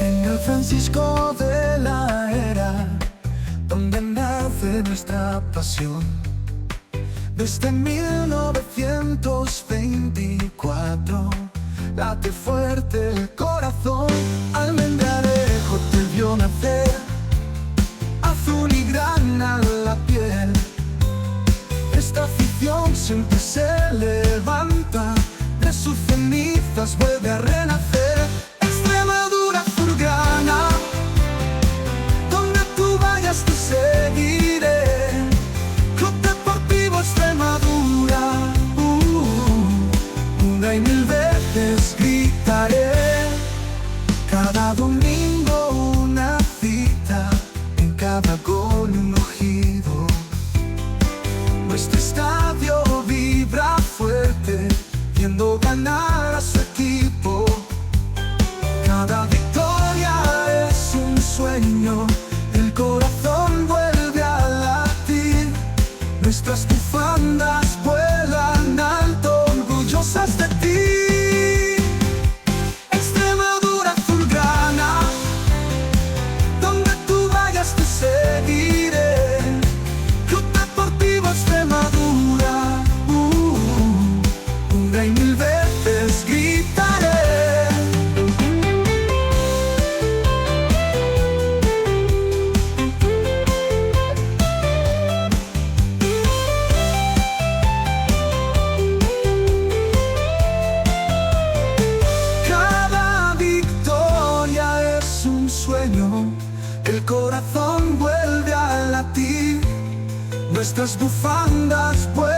En el Francisco de la Era, donde nace nuestra pasión. Desde 1924 late fuerte el corazón. Almendralejo te vio nacer, azul y grana la piel. Esta afición siempre se levanta, de sus cenizas vuelve a renacer. Extremadura azulgrana, donde tú vayas te seguiré. Club Deportivo Extremadura, una y mil veces gritaré. Cada domingo una cita, en cada gol un ojido. Nuestro estadio vibra fuerte, viendo ganar a su equipo. Cada victoria es un sueño, el corazón vuelve a latir. Nuestras bufandas vuelan alto, orgullosas de ti. Extremadura azulgrana, donde tú vayas te seguiré. Club Deportivo Extremadura, una y mil veces gritaré. El corazón vuelve a latir, nuestras bufandas vuelven